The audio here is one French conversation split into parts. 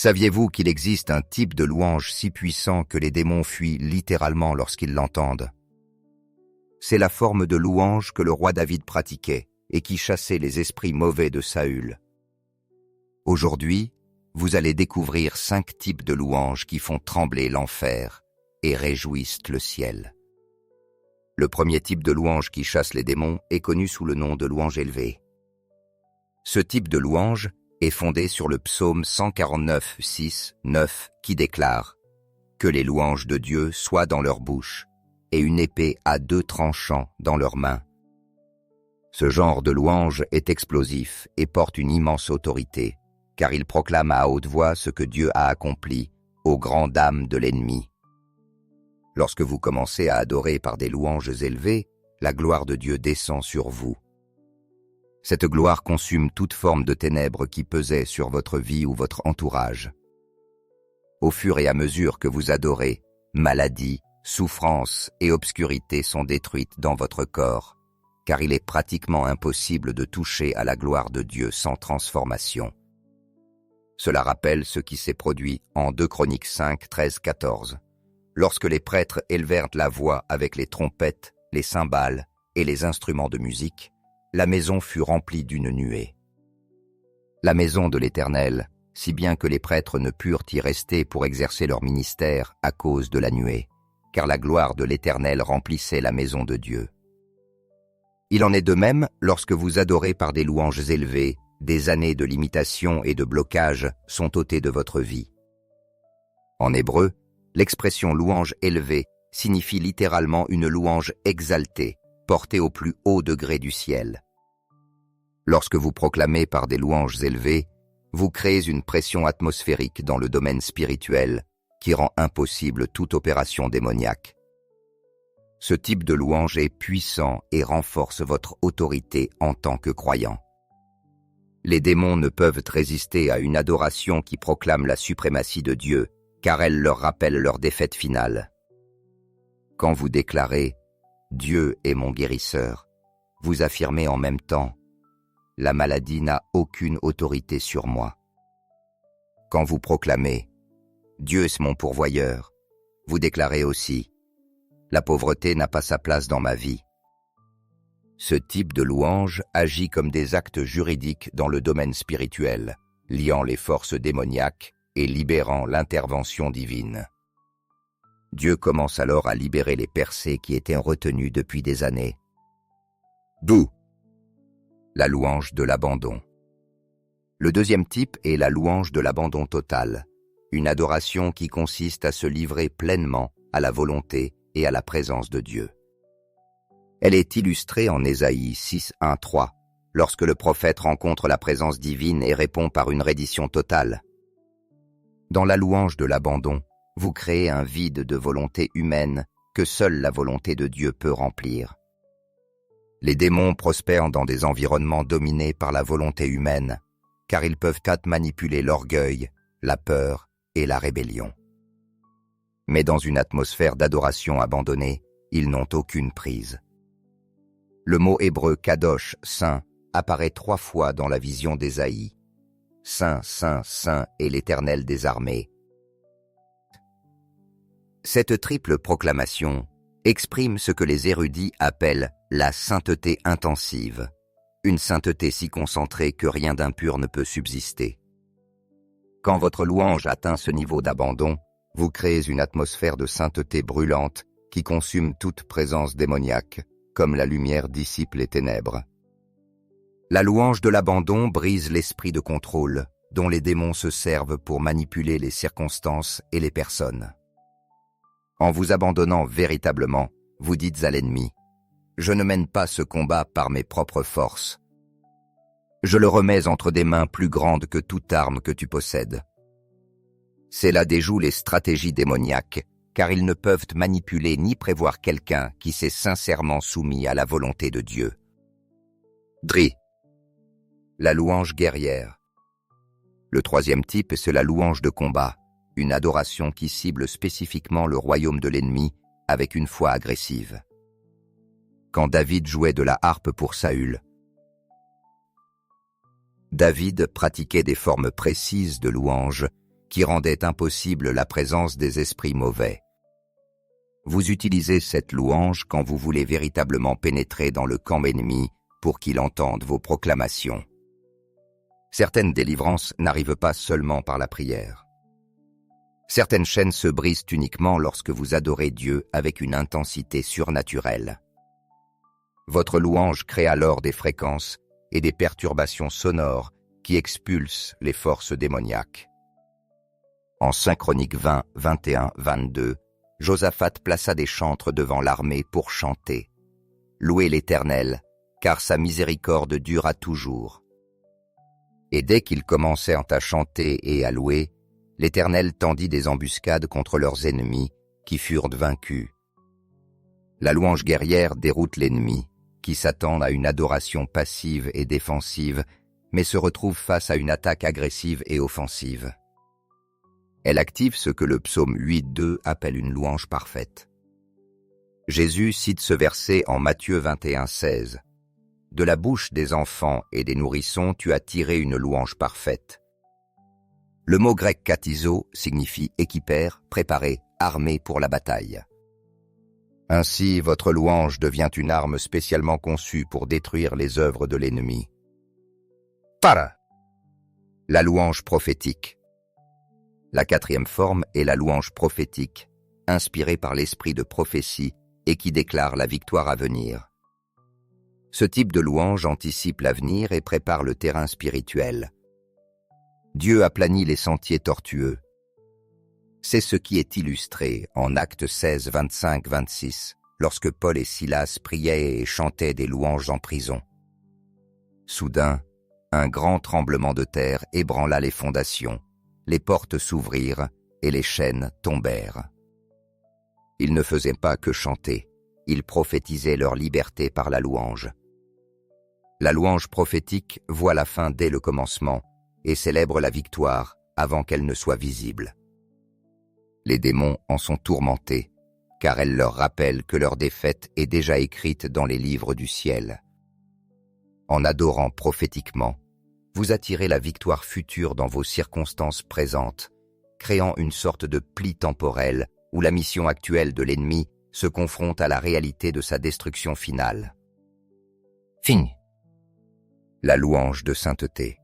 Saviez-vous qu'il existe un type de louange si puissant que les démons fuient littéralement lorsqu'ils l'entendent? C'est la forme de louange que le roi David pratiquait et qui chassait les esprits mauvais de Saül. Aujourd'hui, vous allez découvrir 5 types de louanges qui font trembler l'enfer et réjouissent le ciel. Le premier type de louange qui chasse les démons est connu sous le nom de louange élevée. Ce type de louange est fondé sur le psaume 149, 6, 9 qui déclare « Que les louanges de Dieu soient dans leur bouche et une épée à 2 tranchants dans leurs mains. » Ce genre de louange est explosif et porte une immense autorité, car il proclame à haute voix ce que Dieu a accompli aux grandes âmes de l'ennemi. Lorsque vous commencez à adorer par des louanges élevées, la gloire de Dieu descend sur vous. Cette gloire consume toute forme de ténèbres qui pesaient sur votre vie ou votre entourage. Au fur et à mesure que vous adorez, maladie, souffrance et obscurité sont détruites dans votre corps, car il est pratiquement impossible de toucher à la gloire de Dieu sans transformation. Cela rappelle ce qui s'est produit en 2 Chroniques 5, 13, 14, lorsque les prêtres élevèrent la voix avec les trompettes, les cymbales et les instruments de musique. La maison fut remplie d'une nuée. La maison de l'Éternel, si bien que les prêtres ne purent y rester pour exercer leur ministère à cause de la nuée, car la gloire de l'Éternel remplissait la maison de Dieu. Il en est de même lorsque vous adorez par des louanges élevées, des années de limitation et de blocage sont ôtées de votre vie. En hébreu, l'expression louange élevée signifie littéralement une louange exaltée, portée au plus haut degré du ciel. Lorsque vous proclamez par des louanges élevées, vous créez une pression atmosphérique dans le domaine spirituel qui rend impossible toute opération démoniaque. Ce type de louange est puissant et renforce votre autorité en tant que croyant. Les démons ne peuvent résister à une adoration qui proclame la suprématie de Dieu, car elle leur rappelle leur défaite finale. Quand vous déclarez « Dieu est mon guérisseur », vous affirmez en même temps « La maladie n'a aucune autorité sur moi ». Quand vous proclamez « Dieu est mon pourvoyeur », vous déclarez aussi « La pauvreté n'a pas sa place dans ma vie ». Ce type de louange agit comme des actes juridiques dans le domaine spirituel, liant les forces démoniaques et libérant l'intervention divine. Dieu commence alors à libérer les percées qui étaient retenues depuis des années. D'où la louange de l'abandon. Le deuxième type est la louange de l'abandon total, une adoration qui consiste à se livrer pleinement à la volonté et à la présence de Dieu. Elle est illustrée en Ésaïe 6, 1, 3, lorsque le prophète rencontre la présence divine et répond par une reddition totale. Dans la louange de l'abandon, vous créez un vide de volonté humaine que seule la volonté de Dieu peut remplir. Les démons prospèrent dans des environnements dominés par la volonté humaine, car ils peuvent manipuler l'orgueil, la peur et la rébellion. Mais dans une atmosphère d'adoration abandonnée, ils n'ont aucune prise. Le mot hébreu kadosh, saint, apparaît 3 fois dans la vision d'Ésaïe. Saint, saint, saint est l'Éternel des armées. Cette triple proclamation exprime ce que les érudits appellent la sainteté intensive, une sainteté si concentrée que rien d'impur ne peut subsister. Quand votre louange atteint ce niveau d'abandon, vous créez une atmosphère de sainteté brûlante qui consume toute présence démoniaque, comme la lumière dissipe les ténèbres. La louange de l'abandon brise l'esprit de contrôle, dont les démons se servent pour manipuler les circonstances et les personnes. En vous abandonnant véritablement, vous dites à l'ennemi « Je ne mène pas ce combat par mes propres forces. Je le remets entre des mains plus grandes que toute arme que tu possèdes. » C'est là déjouent les stratégies démoniaques, car ils ne peuvent manipuler ni prévoir quelqu'un qui s'est sincèrement soumis à la volonté de Dieu. Dri. La louange guerrière. Le troisième type, c'est la louange de combat, une adoration qui cible spécifiquement le royaume de l'ennemi avec une foi agressive. Quand David jouait de la harpe pour Saül, David pratiquait des formes précises de louange qui rendait impossible la présence des esprits mauvais. Vous utilisez cette louange quand vous voulez véritablement pénétrer dans le camp ennemi pour qu'il entende vos proclamations. Certaines délivrances n'arrivent pas seulement par la prière. Certaines chaînes se brisent uniquement lorsque vous adorez Dieu avec une intensité surnaturelle. Votre louange crée alors des fréquences et des perturbations sonores qui expulsent les forces démoniaques. En 5 Chroniques 20, 21, 22, Josaphat plaça des chantres devant l'armée pour chanter. Louez l'Éternel, car sa miséricorde dura toujours. Et dès qu'ils commencèrent à chanter et à louer, l'Éternel tendit des embuscades contre leurs ennemis, qui furent vaincus. La louange guerrière déroute l'ennemi, qui s'attend à une adoration passive et défensive, mais se retrouve face à une attaque agressive et offensive. Elle active ce que le psaume 8.2 appelle une louange parfaite. Jésus cite ce verset en Matthieu 21.16. « De la bouche des enfants et des nourrissons, tu as tiré une louange parfaite. » Le mot grec katizo signifie équipère, préparé, armé pour la bataille. Ainsi, votre louange devient une arme spécialement conçue pour détruire les œuvres de l'ennemi. Para. La louange prophétique. La 4e forme est la louange prophétique, inspirée par l'esprit de prophétie et qui déclare la victoire à venir. Ce type de louange anticipe l'avenir et prépare le terrain spirituel. Dieu aplanit les sentiers tortueux. C'est ce qui est illustré en Actes 16, 25, 26, lorsque Paul et Silas priaient et chantaient des louanges en prison. Soudain, un grand tremblement de terre ébranla les fondations, les portes s'ouvrirent et les chaînes tombèrent. Ils ne faisaient pas que chanter, ils prophétisaient leur liberté par la louange. La louange prophétique voit la fin dès le commencement et célèbre la victoire avant qu'elle ne soit visible. Les démons en sont tourmentés, car elle leur rappelle que leur défaite est déjà écrite dans les livres du ciel. En adorant prophétiquement, vous attirez la victoire future dans vos circonstances présentes, créant une sorte de pli temporel où la mission actuelle de l'ennemi se confronte à la réalité de sa destruction finale. Fin. La louange de sainteté.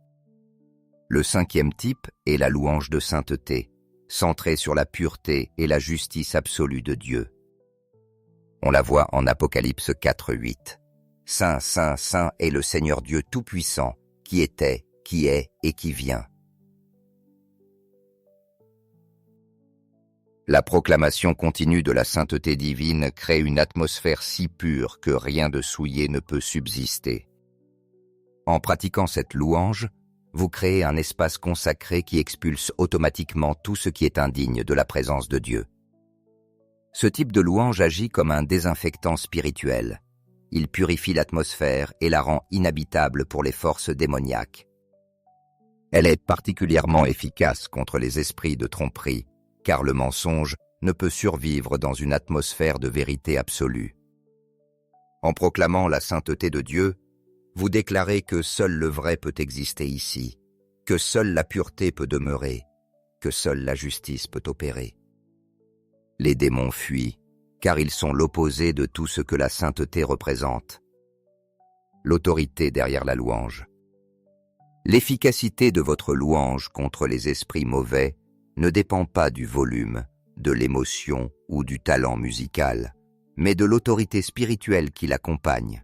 Le 5e type est la louange de sainteté, centrée sur la pureté et la justice absolue de Dieu. On la voit en Apocalypse 4.8. Saint, Saint, Saint est le Seigneur Dieu Tout-Puissant, qui était, qui est et qui vient. La proclamation continue de la sainteté divine crée une atmosphère si pure que rien de souillé ne peut subsister. En pratiquant cette louange, vous créez un espace consacré qui expulse automatiquement tout ce qui est indigne de la présence de Dieu. Ce type de louange agit comme un désinfectant spirituel. Il purifie l'atmosphère et la rend inhabitable pour les forces démoniaques. Elle est particulièrement efficace contre les esprits de tromperie, car le mensonge ne peut survivre dans une atmosphère de vérité absolue. En proclamant la sainteté de Dieu, vous déclarez que seul le vrai peut exister ici, que seule la pureté peut demeurer, que seule la justice peut opérer. Les démons fuient, car ils sont l'opposé de tout ce que la sainteté représente. L'autorité derrière la louange. L'efficacité de votre louange contre les esprits mauvais ne dépend pas du volume, de l'émotion ou du talent musical, mais de l'autorité spirituelle qui l'accompagne.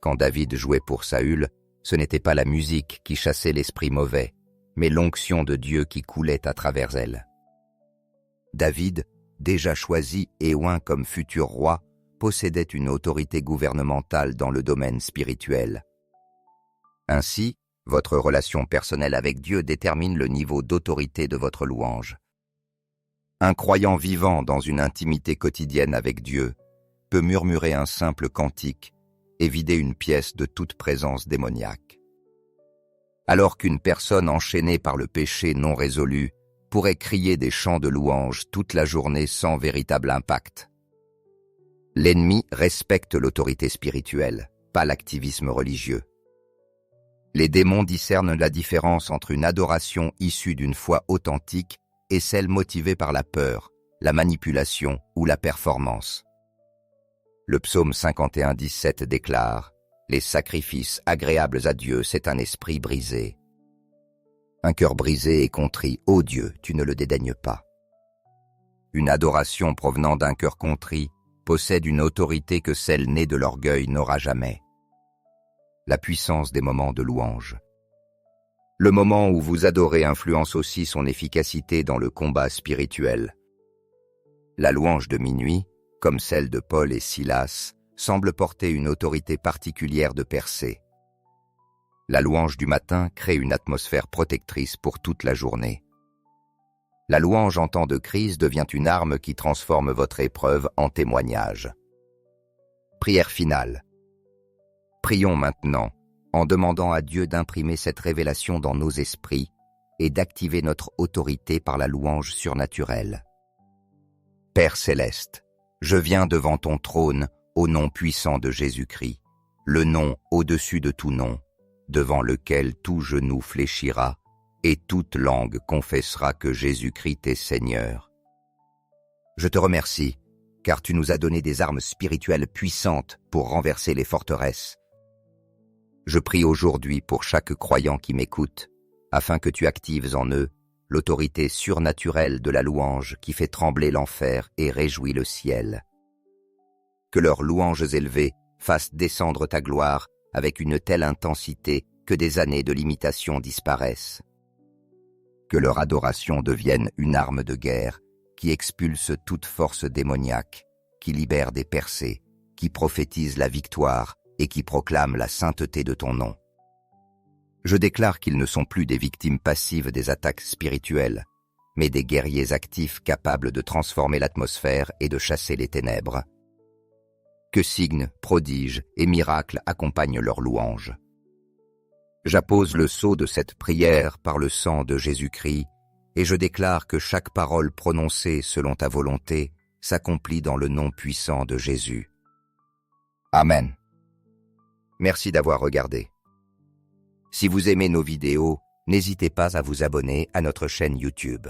Quand David jouait pour Saül, ce n'était pas la musique qui chassait l'esprit mauvais, mais l'onction de Dieu qui coulait à travers elle. David, déjà choisi et oint comme futur roi, possédait une autorité gouvernementale dans le domaine spirituel. Ainsi, votre relation personnelle avec Dieu détermine le niveau d'autorité de votre louange. Un croyant vivant dans une intimité quotidienne avec Dieu peut murmurer un simple cantique et vider une pièce de toute présence démoniaque. Alors qu'une personne enchaînée par le péché non résolu pourrait crier des chants de louange toute la journée sans véritable impact. L'ennemi respecte l'autorité spirituelle, pas l'activisme religieux. Les démons discernent la différence entre une adoration issue d'une foi authentique et celle motivée par la peur, la manipulation ou la performance. Le psaume 51:17 déclare « Les sacrifices agréables à Dieu, c'est un esprit brisé. Un cœur brisé et contrit, ô Dieu, tu ne le dédaignes pas. » Une adoration provenant d'un cœur contrit possède une autorité que celle née de l'orgueil n'aura jamais. La puissance des moments de louange. Le moment où vous adorez influence aussi son efficacité dans le combat spirituel. La louange de minuit, comme celle de Paul et Silas, semble porter une autorité particulière de percée. La louange du matin crée une atmosphère protectrice pour toute la journée. La louange en temps de crise devient une arme qui transforme votre épreuve en témoignage. Prière finale. Prions maintenant, en demandant à Dieu d'imprimer cette révélation dans nos esprits et d'activer notre autorité par la louange surnaturelle. Père céleste, je viens devant ton trône au nom puissant de Jésus-Christ, le nom au-dessus de tout nom, devant lequel tout genou fléchira et toute langue confessera que Jésus-Christ est Seigneur. Je te remercie, car tu nous as donné des armes spirituelles puissantes pour renverser les forteresses. Je prie aujourd'hui pour chaque croyant qui m'écoute, afin que tu actives en eux l'autorité surnaturelle de la louange qui fait trembler l'enfer et réjouit le ciel. Que leurs louanges élevées fassent descendre ta gloire avec une telle intensité que des années de limitation disparaissent. Que leur adoration devienne une arme de guerre qui expulse toute force démoniaque, qui libère des percées, qui prophétise la victoire et qui proclame la sainteté de ton nom. Je déclare qu'ils ne sont plus des victimes passives des attaques spirituelles, mais des guerriers actifs capables de transformer l'atmosphère et de chasser les ténèbres. Que signes, prodiges et miracles accompagnent leurs louanges. J'appose le sceau de cette prière par le sang de Jésus-Christ et je déclare que chaque parole prononcée selon ta volonté s'accomplit dans le nom puissant de Jésus. Amen. Merci d'avoir regardé. Si vous aimez nos vidéos, n'hésitez pas à vous abonner à notre chaîne YouTube.